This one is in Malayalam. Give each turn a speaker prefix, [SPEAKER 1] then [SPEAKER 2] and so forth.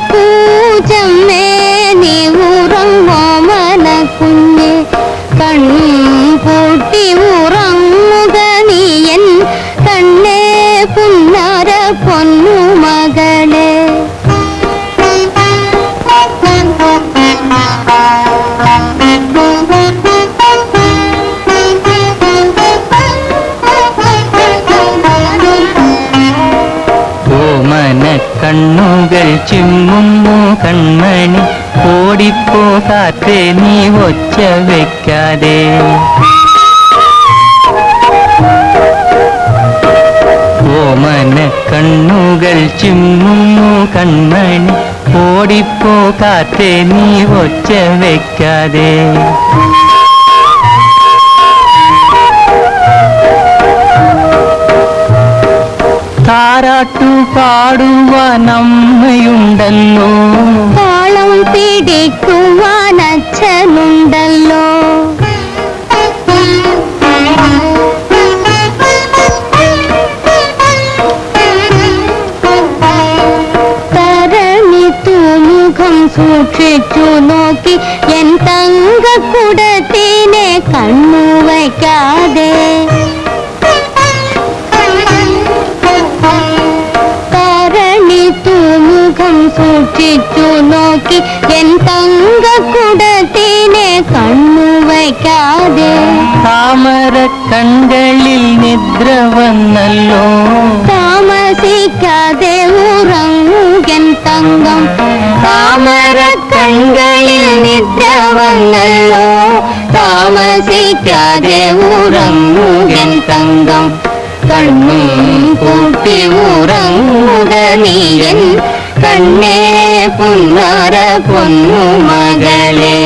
[SPEAKER 1] പൂജമ്മേ നീ ഉറങ്ങോ മനക്കുഞ്ഞ് കൺപൂട്ടി ഉറങ്ങുക നീയൻ കണ്ണേ പുന്നാര പൊന്നു മകളെ.
[SPEAKER 2] കണ്ണുകൾ ചിമ്മുന്നു കൺമണി ഓടിപ്പോകാത്തെ നീ ഒച്ച വെക്കാതെ. ഓമന കണ്ണുകൾ ചിമ്മുന്നു കൺമണി ഓടിപ്പോകാത്തെ നീ ഒച്ച വെക്കാതെ. താരാട്ടു പാടുവാൻ അമ്മയുണ്ടല്ലോ,
[SPEAKER 1] താളം പിടിക്കുവാൻ അച്ഛനുണ്ടല്ലോ. തരണി തൂമുഖം സൂക്ഷിച്ചു നോക്കി എൻ തങ്കക്കുടത്തിനെ കണ്ണു വയ്ക്കാതെ. സൂക്ഷിച്ചു നോക്കി എൻ തങ്കക്കുടത്തിനെ കണ്ണു വയ്ക്കാതെ.
[SPEAKER 2] താമര കണ്ണുകളിൽ നിദ്ര വന്നല്ലോ,
[SPEAKER 1] താമസിക്കാതെ ഉറങ്ങുകൻ തങ്കം. താമര കണ്ണുകളിൽ നിദ്ര വന്നല്ലോ, താമസിക്കാതെ ഉറങ്ങുകൻ തങ്കം. കണ്ണും പൂട്ടി ഉറങ്ങുക നീയൻ കണ്ണേ പുന്നാര പൊന്നു മകളെ.